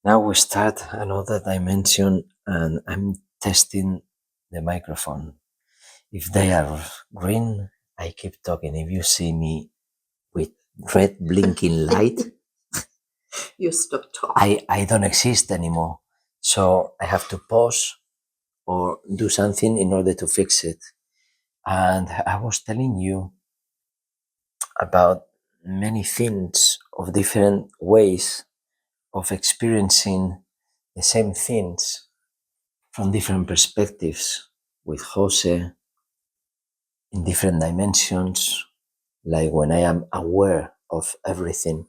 Now we start another dimension and I'm testing the microphone. If they are green, I keep talking. If you see me with red blinking light, you stop talking. I don't exist anymore. So I have to pause or do something in order to fix it. And I was telling you about many things of different ways of experiencing the same things from different perspectives with Jose in different dimensions, like when I am aware of everything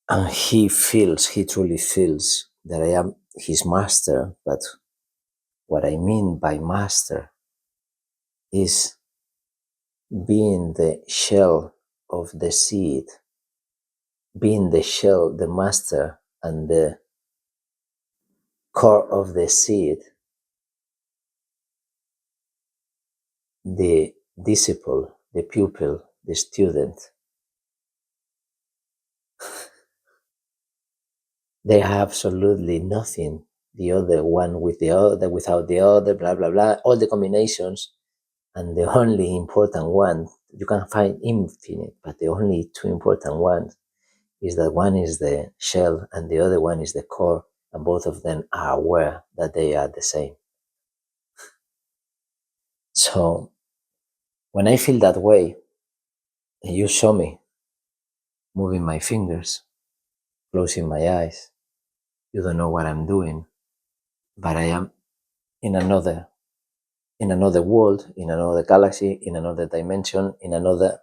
and he truly feels that I am his master. But what I mean by master is being the shell of the seed, being the shell, the master, and the core of the seed, the disciple, the pupil, the student. They have absolutely nothing. The other one with the other, without the other, blah, blah, blah, all the combinations. And the only important one, you can find infinite, but the only two important ones is that one is the shell and the other one is the core. And both of them are aware that they are the same. So when I feel that way, and you show me moving my fingers, closing my eyes, you don't know what I'm doing, but I am in another world, in another galaxy, in another dimension, in another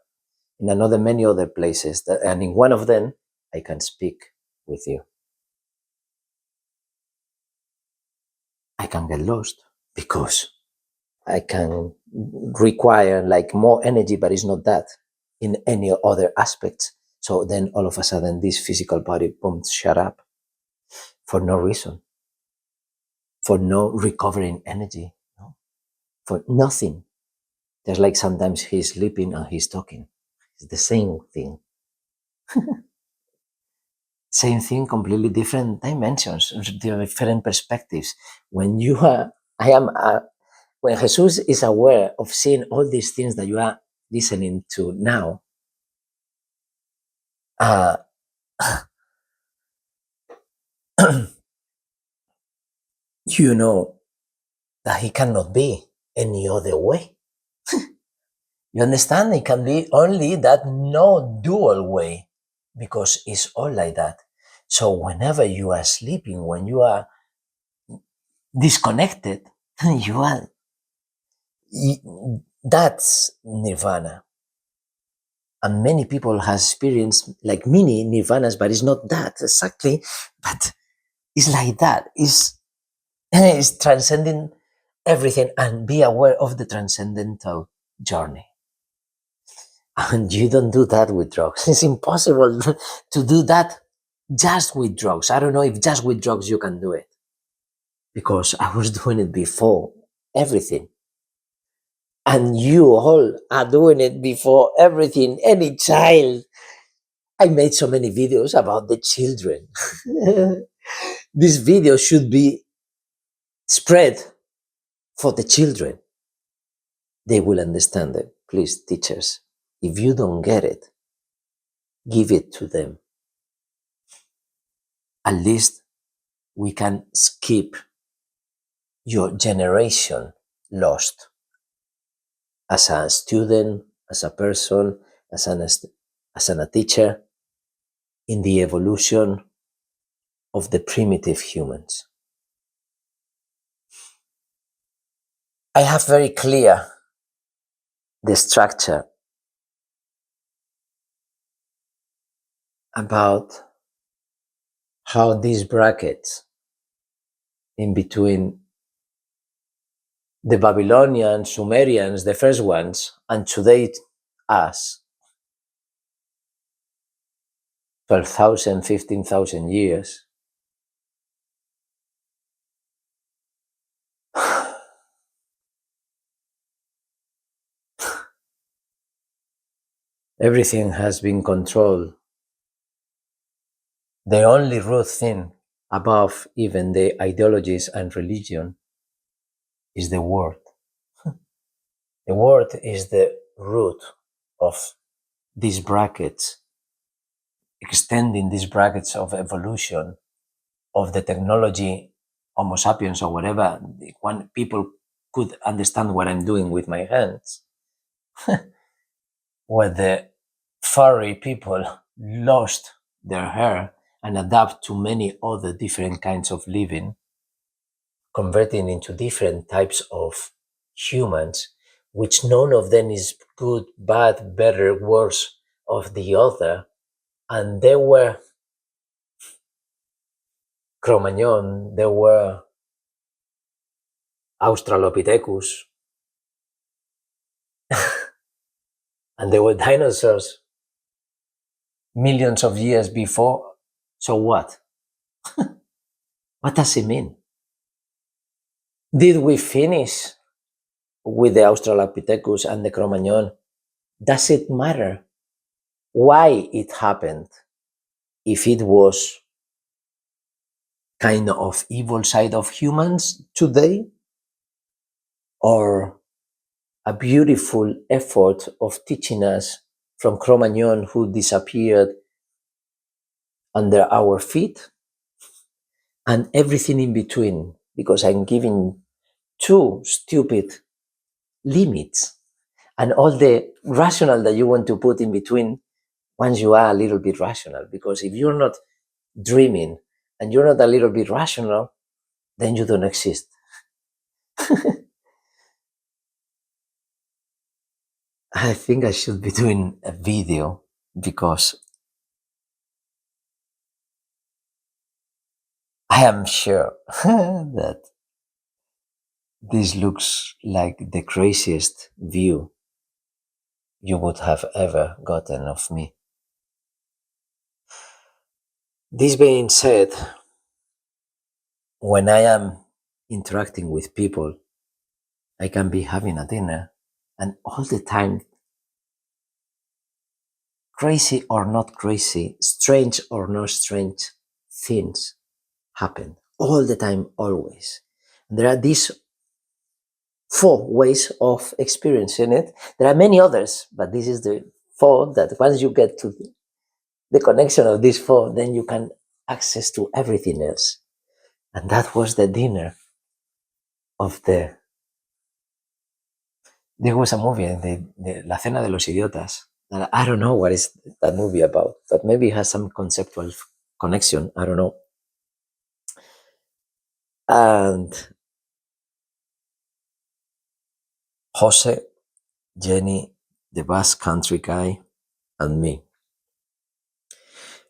many other places. And in one of them, I can speak with you. I can get lost because I can require like more energy, but it's not that in any other aspects. So then all of a sudden, this physical body, boom, shut up for no reason, for no recovering energy, no? For nothing. Just like sometimes he's sleeping and he's talking. It's the same thing. Same thing, completely different dimensions, different perspectives. When you are, when Jesus is aware of seeing all these things that you are listening to now, uh, you know that he cannot be any other way. You understand? It can be only that no dual way because it's all like that. So whenever you are sleeping, when you are disconnected, you are, that's nirvana. And many people has experienced like mini nirvanas, but it's not that exactly, but it's like that. It's transcending everything and be aware of the transcendental journey. And you don't do that with drugs. It's impossible to do that just with drugs. I don't know if just with drugs you can do it because I was doing it before everything. And you all are doing it before everything. Any child. I made so many videos about the children. This video should be spread for the children. They will understand it. Please, teachers, if you don't get it, give it to them. At least we can skip your generation lost as a student, as a person, as a teacher in the evolution of the primitive humans. I have very clear the structure about how these brackets in between the Babylonians, Sumerians, the first ones, and today us, 12,000, 15,000 years, everything has been controlled The only root thing above even the ideologies and religion is the word. The word is the root of these brackets, extending these brackets of evolution, of the technology, Homo sapiens or whatever. When people could understand what I'm doing with my hands, where the furry people lost their hair and adapt to many other different kinds of living, converting into different types of humans, which none of them is good, bad, better, worse of the other. And there were Cro-Magnon, there were Australopithecus, and there were dinosaurs millions of years before. So what? What does it mean? Did we finish with the Australopithecus and the Cro-Magnon? Does it matter why it happened? If it was kind of evil side of humans today, or a beautiful effort of teaching us from Cro-Magnon who disappeared under our feet, and everything in between, because I'm giving two stupid limits and all the rational that you want to put in between once you are a little bit rational. Because if you're not dreaming and you're not a little bit rational, then you don't exist. I think I should be doing a video because I am sure that this looks like the craziest view you would have ever gotten of me. This being said, when I am interacting with people, I can be having a dinner and all the time, crazy or not crazy, strange or not strange things happen all the time, always. And there are these four ways of experiencing it. There are many others, but this is the four that once you get to the connection of these four, then you can access to everything else. And that was the dinner of the. There was a movie, La Cena de los Idiotas. And I don't know what is that movie about, but maybe it has some conceptual connection. I don't know. And Jose, Jenny, the Basque Country guy, and me.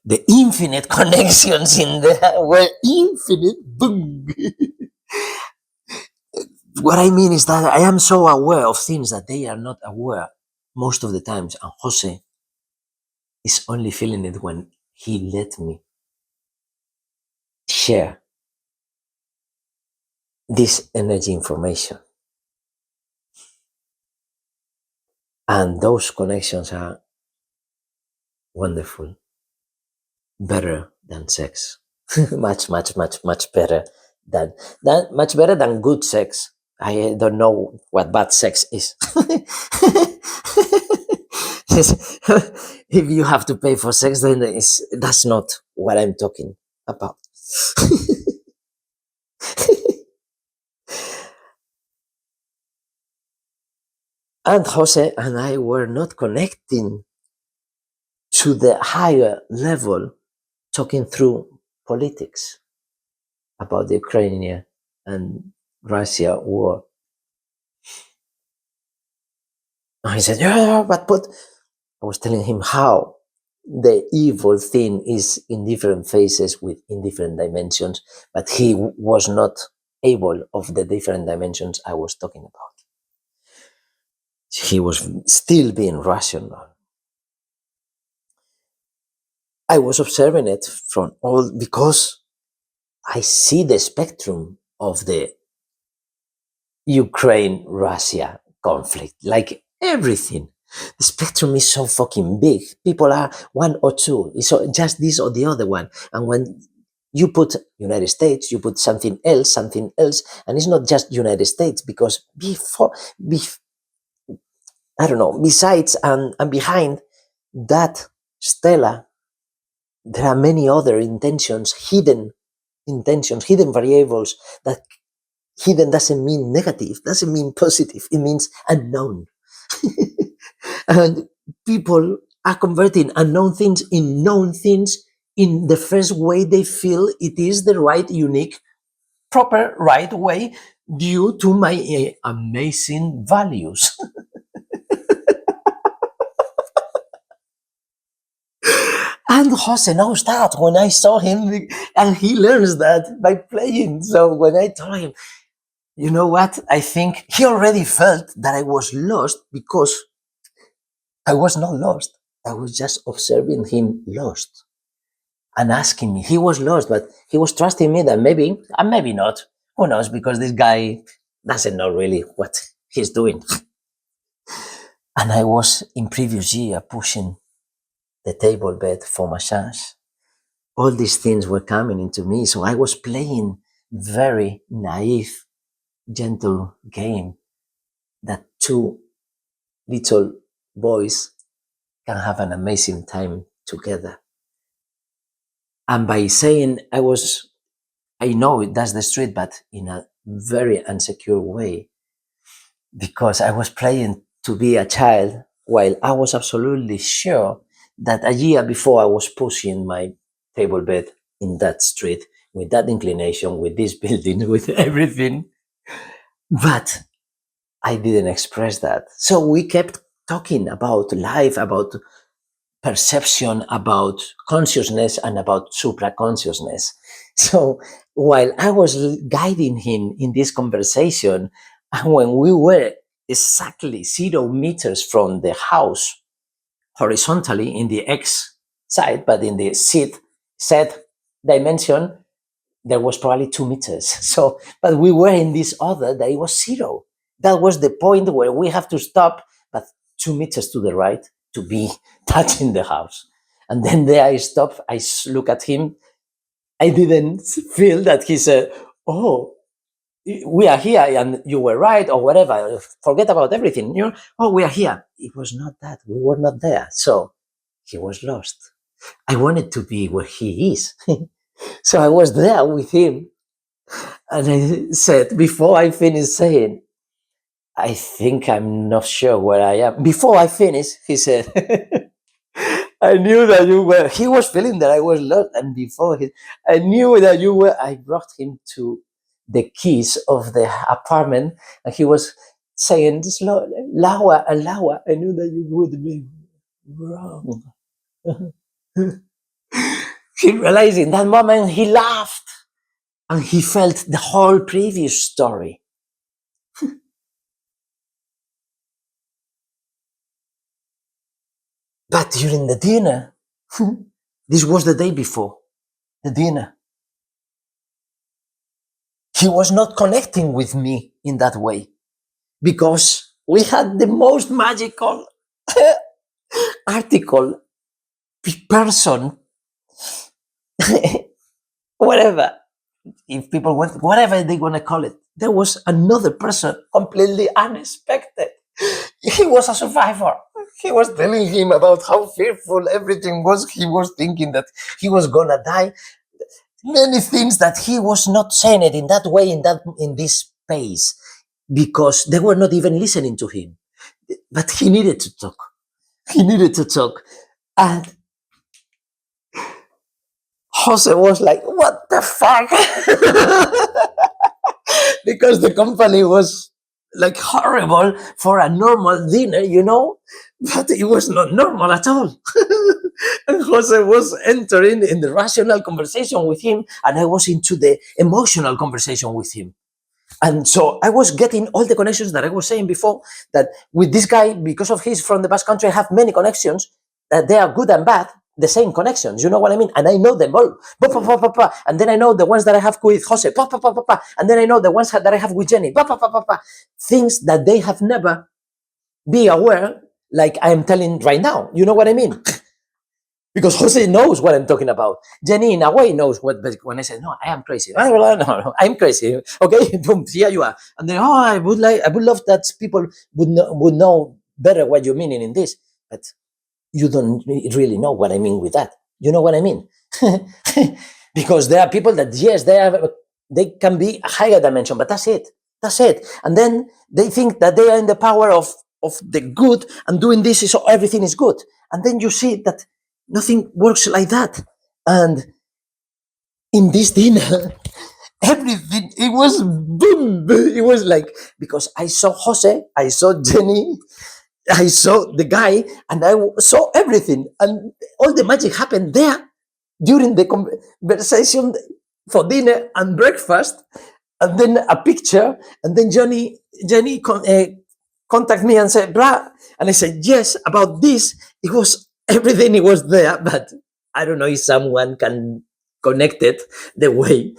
The infinite connections in there were infinite. Boom. What I mean is that I am so aware of things that they are not aware most of the times. And Jose is only feeling it when he let me share this energy information. And those connections are wonderful. Better than sex. much, much, much, much better than much better than good sex. I don't know what bad sex is. If you have to pay for sex, then that's not what I'm talking about. And Jose and I were not connecting to the higher level, talking through politics about the Ukraine and Russia war. And he said, yeah, but I was telling him how the evil thing is in different phases in different dimensions, but he was not able of the different dimensions I was talking about. He was still being rational. I was observing it from all because I see the spectrum of the Ukraine-Russia conflict, like everything. The spectrum is so fucking big. People are one or two. It's just this or the other one. And when you put United States, you put something else, and it's not just United States, because I don't know, besides and behind that stella, there are many other hidden intentions, hidden variables. That hidden doesn't mean negative, doesn't mean positive, it means unknown. And people are converting unknown things in known things in the first way they feel it is the right, unique, proper, right way due to my amazing values. And Jose knows that when I saw him, and he learns that by playing. So when I told him, you know what, I think he already felt that I was lost, because I was not lost. I was just observing him lost and asking me. He was lost, but he was trusting me that maybe, and maybe not. Who knows? Because this guy doesn't know really what he's doing. And I was in previous year pushing the table bed for massage. All these things were coming into me. So I was playing very naive, gentle game that two little boys can have an amazing time together. And by saying I know that's the street, but in a very insecure way, because I was playing to be a child, while I was absolutely sure that a year before I was pushing my table bed in that street with that inclination, with this building, with everything. But I didn't express that. So we kept talking about life, about perception, about consciousness, and about supra-consciousness. So while I was guiding him in this conversation, and when we were exactly 0 meters from the house, horizontally in the X side, but in the Z dimension, there was probably 2 meters. So, but we were in this other that it was 0. That was the point where we have to stop, but 2 meters to the right to be touching the house. And then there I stop, I look at him. I didn't feel that he said, oh, we are here and you were right, or whatever. Forget about everything. Oh, we are here. It was not that. We were not there. So he was lost. I wanted to be where he is. So I was there with him. And I said, before I finished saying, I think I'm not sure where I am. Before I finished, he said, I knew that you were. He was feeling that I was lost. And I knew that you were. I brought him to the keys of the apartment. And he was saying, Laura, Laura, I knew that you would be wrong. He realized in that moment, he laughed. And he felt the whole previous story. But during the dinner, this was the day before the dinner, he was not connecting with me in that way, because we had the most magical article, person, whatever, if people want, whatever they want to call it. There was another person completely unexpected. He was a survivor. He was telling him about how fearful everything was. He was thinking that he was gonna die. Many things that he was not saying it in that way, in this space, because they were not even listening to him. But he needed to talk. He needed to talk. And Jose was like, what the fuck? Because the company was like horrible for a normal dinner, but it was not normal at all. And Jose was entering in the rational conversation with him, and I was into the emotional conversation with him. And so I was getting all the connections that I was saying before, that with this guy, because of he's from the Basque Country, I have many connections, that they are good and bad, the same connections, you know what I mean? And I know them all. And then I know the ones that I have with Jose. And then I know the ones that I have with Jenny. Things that they have never be aware, like I am telling right now. You know what I mean? Because Jose knows what I'm talking about. Jenny, in a way, knows what. But when I say no, I am crazy. No, I'm crazy. Okay, boom, here you are. And then, I would love that people would know better what you're meaning in this. But you don't really know what I mean with that. You know what I mean? Because there are people that, yes, they can be a higher dimension, but that's it. That's it. And then they think that they are in the power of the good, and doing this is so everything is good. And then you see that nothing works like that. And in this dinner, everything, it was boom. It was like, because I saw Jose, I saw Jenny, I saw the guy, and I saw everything, and all the magic happened there during the conversation for dinner and breakfast, and then a picture, and then Jenny contact me and said, "Blah," and I said, "Yes, about this." It was everything. It was there, but I don't know if someone can connect it the way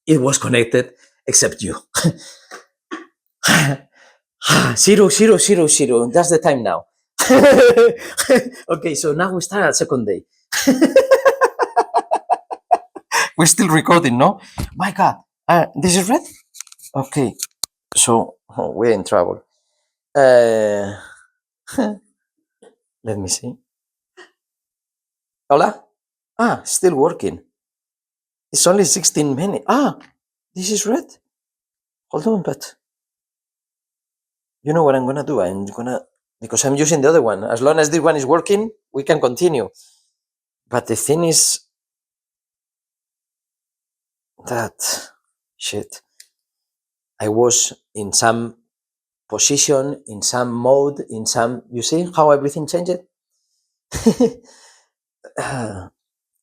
it was connected, except you. 0, 0, 0, 0. That's the time now. Okay, so now we start at second day. We're still recording, no? My God, this is red? Okay, so we're in trouble. Let me see. Hola? Still working. It's only 16 minutes. This is red. Hold on, but you know what I'm gonna do? Because I'm using the other one. As long as this one is working, we can continue. But the thing is that, shit, I was in some position, in some mode, in some, you see how everything changed?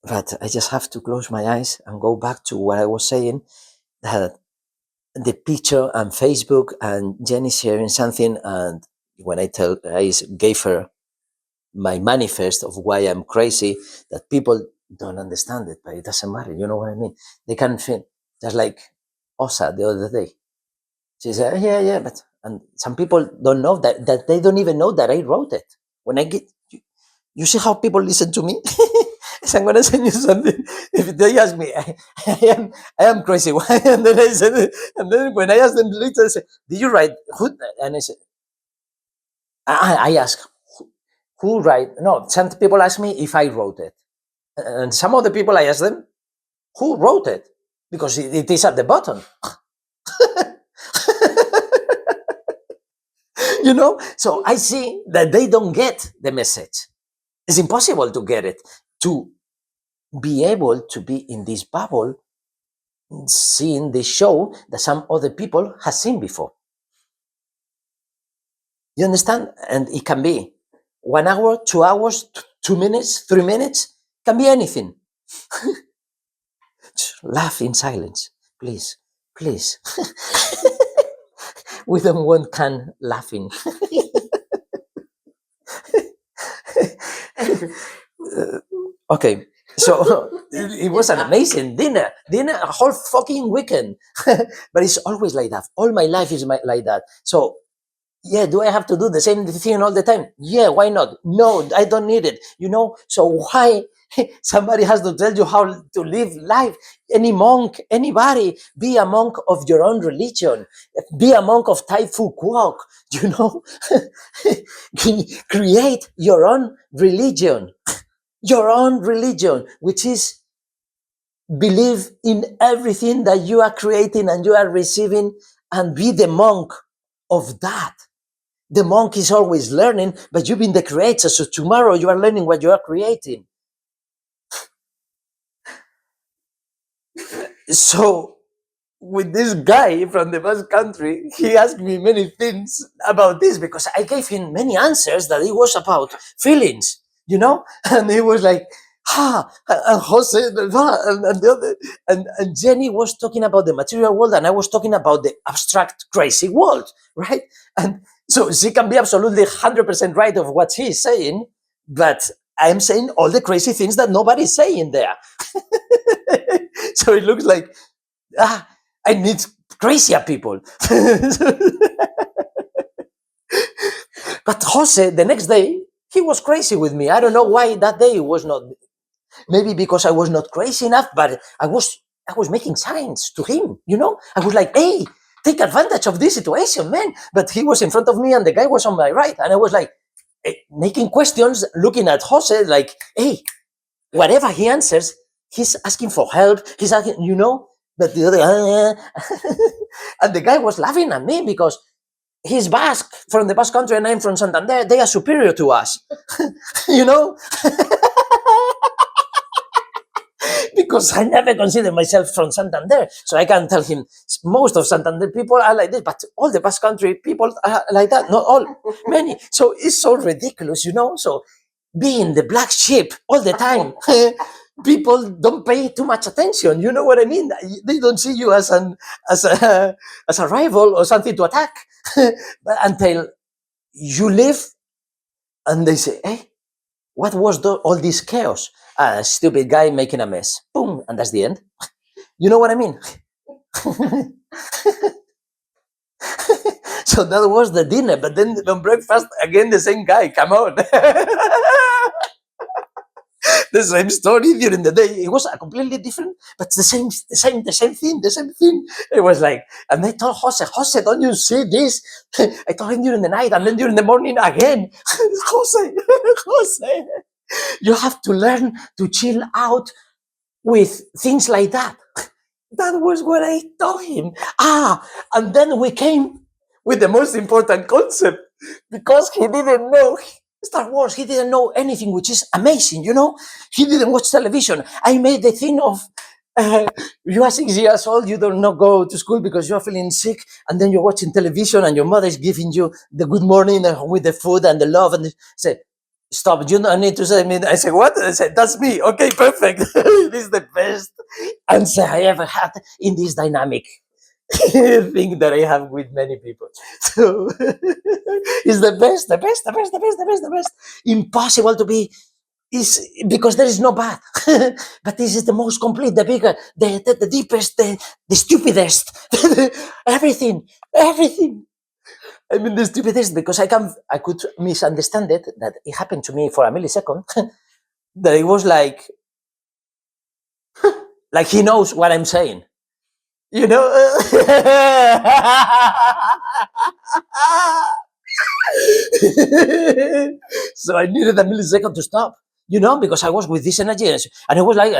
But I just have to close my eyes and go back to what I was saying, that the picture and Facebook and Jenny sharing something, and when I gave her my manifest of why I'm crazy, that people don't understand it, but it doesn't matter. You know what I mean? They can feel, just like Osa the other day. She said, yeah, but, and some people don't know that they don't even know that I wrote it. When I get, you see how people listen to me? So I'm gonna send you something. If they ask me, I am crazy. Why? And then I said, and then when I asked them later, I said, "Did you write?" Who? And I said, I asked, who write? No, some people ask me if I wrote it, and some of the people I ask them, who wrote it, because it is at the bottom. You know, so I see that they don't get the message. It's impossible to get it, to be able to be in this bubble, seeing the show that some other people have seen before. You understand? And it can be 1 hour, 2 hours, 2 minutes, 3 minutes, can be anything. Laugh in silence, please, please. We don't want can laughing. Okay, so it was an amazing dinner, a whole fucking weekend. But it's always like that. All my life is like that. So yeah, do I have to do the same thing all the time? Yeah, why not? No, I don't need it. You know, so why somebody has to tell you how to live life? Any monk, anybody, be a monk of your own religion. Be a monk of Tai Fu Kwok, you know? Create your own religion. Your own religion, which is believe in everything that you are creating and you are receiving, and be the monk of that. The monk is always learning, but you've been the creator, so tomorrow you are learning what you are creating. So with this guy from the Basque country, he asked me many things about this, because I gave him many answers that it was about feelings, you know? And he was like, and Jose, and the other, and Jenny was talking about the material world, and I was talking about the abstract, crazy world, right? And so she can be absolutely 100% right of what she is saying, but I'm saying all the crazy things that nobody's saying there. So it looks like, I need crazier people. But But Jose, the next day, he was crazy with me. I don't know why that day was not. Maybe because I was not crazy enough, but I was making signs to him. I was like, "Hey, take advantage of this situation, man." But he was in front of me, and the guy was on my right, and I was like making questions, looking at Jose, like, "Hey, whatever he answers, he's asking for help. He's asking. But the other, and the guy was laughing at me because he's Basque from the Basque country, and I'm from Santander. They are superior to us, you know. Because I never consider myself from Santander. So I can tell him most of Santander people are like this, but all the Basque country people are like that. Not all, many. So it's so ridiculous. So being the black sheep all the time, people don't pay too much attention. You know what I mean? They don't see you as a rival or something to attack. But until you leave and they say, "Hey, what was all this chaos? A stupid guy making a mess." Boom, and that's the end. You know what I mean? So that was the dinner, but then on breakfast, again, the same guy, come on. The same story during the day. It was a completely different, but the same thing. It was like, and I told Jose, don't you see this? I told him during the night, and then during the morning again. Jose, you have to learn to chill out with things like that. That was what I told him. And then we came with the most important concept, because he didn't know Star Wars. He didn't know anything, which is amazing. He didn't watch television. I made the thing of, you are 6 years old, you don't not go to school because you're feeling sick, and then you're watching television and your mother is giving you the good morning with the food and the love, and say, "Stop, you don't need to say me." I said, "What?" I said, "That's me." Okay, perfect. This is the best answer I ever had in this dynamic thing that I have with many people. So it's the best. Impossible to be, is because there is no bad. But this is the most complete, the bigger, the deepest, the stupidest. Everything. I mean, the stupidest, because I could misunderstand it, that it happened to me for a millisecond, that it was like he knows what I'm saying. You know? So I needed a millisecond to stop, because I was with this energy, and it was like,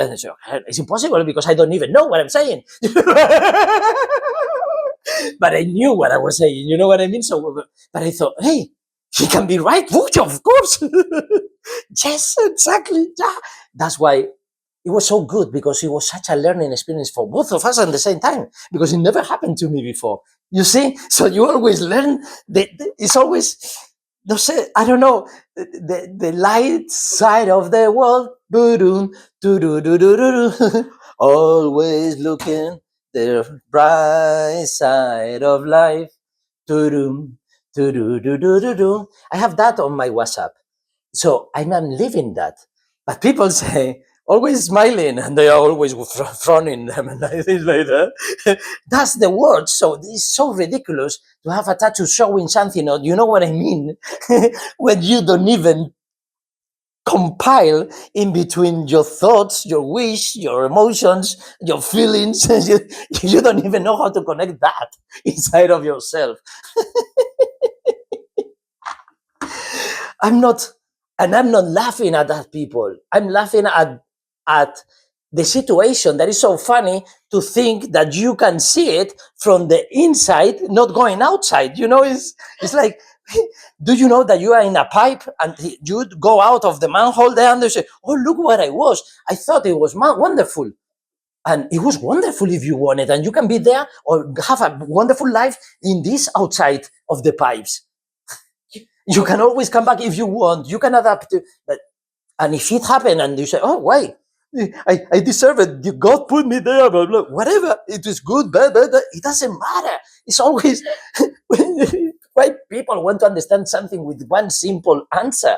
it's impossible because I don't even know what I'm saying. But I knew what I was saying, you know what I mean? So, but I thought, hey, he can be right, of course. Yes, exactly. Yeah. That's why it was so good, because it was such a learning experience for both of us at the same time, because it never happened to me before. You see? So you always learn. It's always, I don't know, the light side of the world. Always looking the bright side of life. I have that on my WhatsApp. So I'm living that. But people say, always smiling, and they are always frowning them, and things like that. That's the word. So it's so ridiculous to have a tattoo showing something, or you know what I mean? When you don't even compile in between your thoughts, your wish, your emotions, your feelings. You don't even know how to connect that inside of yourself. I'm not laughing at that people. I'm laughing at the situation that is so funny, to think that you can see it from the inside, not going outside. It's like, do you know that you are in a pipe and you go out of the manhole there and they say, "Oh, look what I was. I thought it was wonderful." And it was wonderful if you want it, and you can be there or have a wonderful life in this outside of the pipes. You can always come back if you want. You can adapt to, and if it happened and you say, "Oh, why? I deserve it. God put me there, blah, blah." Whatever. It is good, bad, it doesn't matter. It's always why people want to understand something with one simple answer.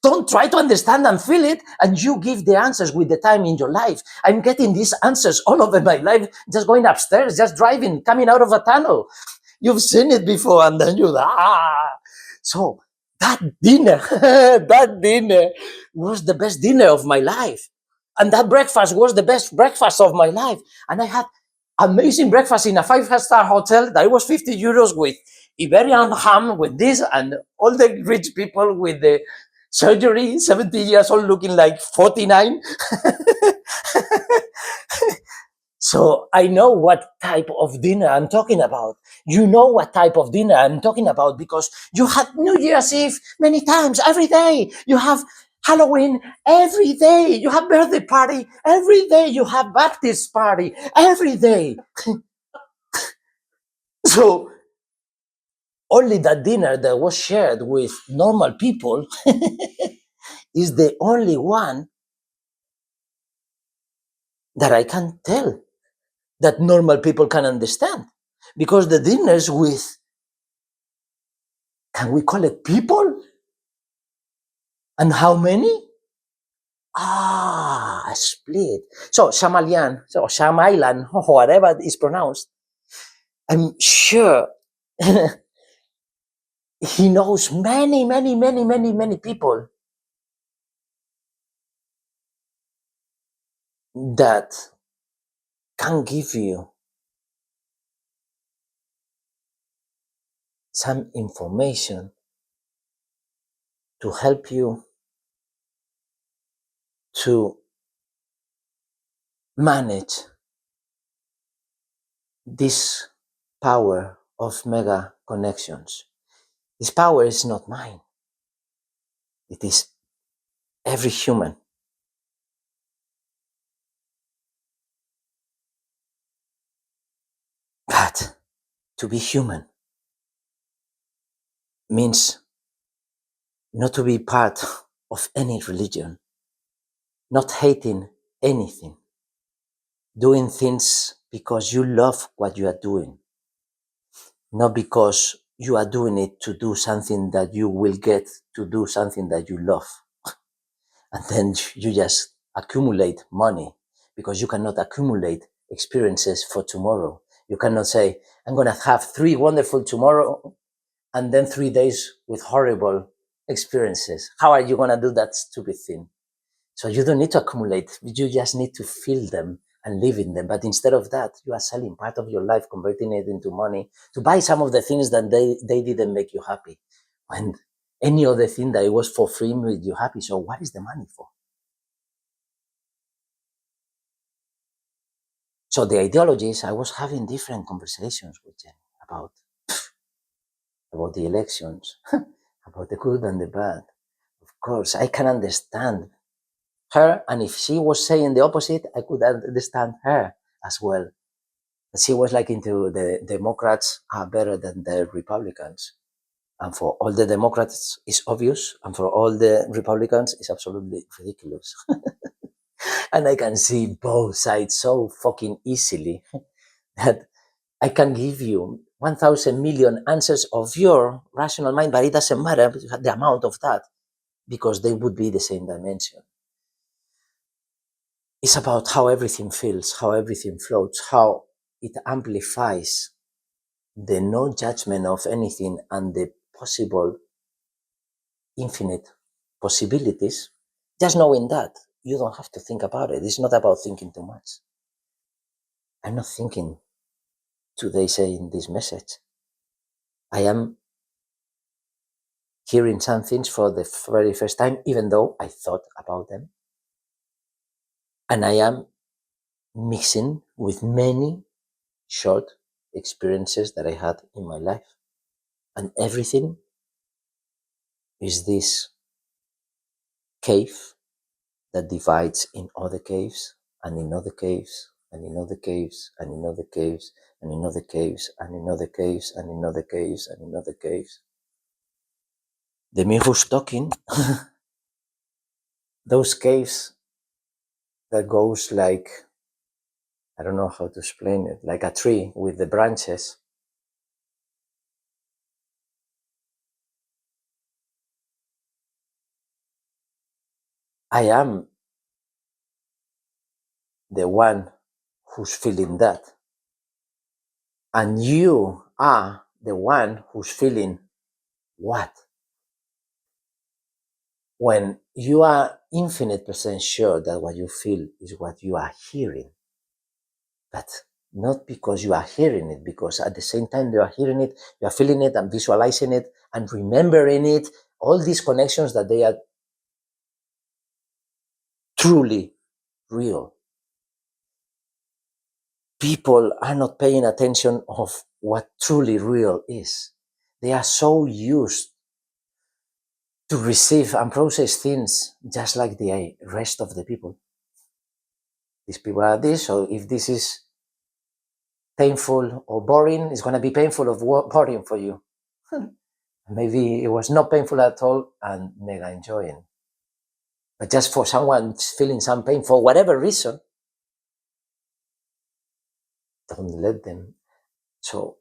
Don't try to understand and feel it, and you give the answers with the time in your life. I'm getting these answers all over my life, just going upstairs, just driving, coming out of a tunnel. You've seen it before, and then you So that dinner, that dinner was the best dinner of my life. And that breakfast was the best breakfast of my life. And I had amazing breakfast in a 5-star hotel that was 50 euros with Iberian ham, with this, and all the rich people with the surgery, 70 years old, looking like 49. So I know what type of dinner I'm talking about. You know what type of dinner I'm talking about because you have New Year's Eve many times, every day. You have Halloween every day. You have birthday party every day. You have Baptist party every day. So only that dinner that was shared with normal people is the only one that I can tell that normal people can understand. Because the dinners with, can we call it people? And how many? A split. So Shamalian, so Shamailan, or whatever is pronounced, I'm sure he knows many people that can give you some information to help you to manage this power of mega connections. This power is not mine. It is every human. But to be human means not to be part of any religion, not hating anything, doing things because you love what you are doing, not because you are doing it to do something that you will get to do something that you love. And then you just accumulate money because you cannot accumulate experiences for tomorrow. You cannot say, I'm going to have 3 wonderful tomorrow and then 3 days with horrible experiences. How are you going to do that stupid thing? So you don't need to accumulate. You just need to feel them and live in them. But instead of that, you are selling part of your life, converting it into money to buy some of the things that they didn't make you happy. When any other thing that it was for free made you happy. So what is the money for? So the ideologies, I was having different conversations with Jenny about the elections, about the good and the bad. Of course, I can understand her, and if she was saying the opposite, I could understand her as well. She was like into the Democrats are better than the Republicans. And for all the Democrats, it's obvious. And for all the Republicans, it's absolutely ridiculous. And I can see both sides so fucking easily that I can give you 1,000 million answers of your rational mind, but it doesn't matter the amount of that because they would be the same dimension. It's about how everything feels, how everything floats, how it amplifies the no judgment of anything and the possible infinite possibilities. Just knowing that, you don't have to think about it. It's not about thinking too much. I'm not thinking today saying this message. I am hearing some things for the very first time, even though I thought about them. And I am mixing with many short experiences that I had in my life. And everything is this cave that divides in other caves and in other caves and in other caves and in other caves and in other caves and in other caves and in other caves and in other caves. The me who's talking, those caves that goes like, I don't know how to explain it, like a tree with the branches. I am the one who's feeling that. And you are the one who's feeling what? When you are infinite percent sure that what you feel is what you are hearing, but not because you are hearing it, because at the same time you are hearing it, you are feeling it and visualizing it and remembering it, all these connections that they are truly real. People are not paying attention of what truly real is. They are so used to receive and process things just like the rest of the people. These people are this, so if this is painful or boring, it's going to be painful or boring for you. Maybe it was not painful at all and mega enjoying. But just for someone feeling some pain for whatever reason, don't let them. So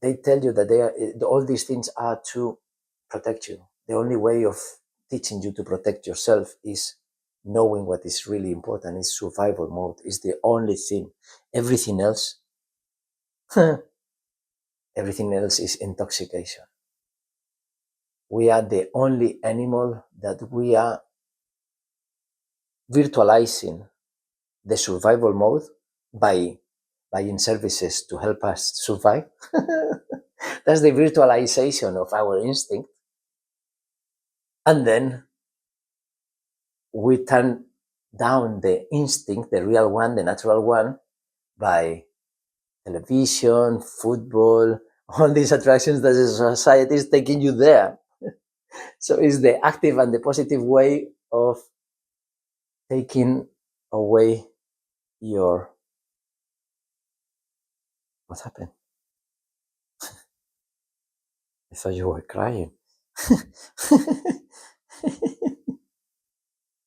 they tell you that all these things are to protect you. The only way of teaching you to protect yourself is knowing what is really important. Is survival mode. Is the only thing. Everything else, everything else is intoxication. We are the only animal that we are virtualizing the survival mode by buying services to help us survive. That's the virtualization of our instinct. And then we turn down the instinct, the real one, the natural one, by television, football, all these attractions that the society is taking you there. So it's the active and the positive way of taking away your, what happened? I thought you were crying.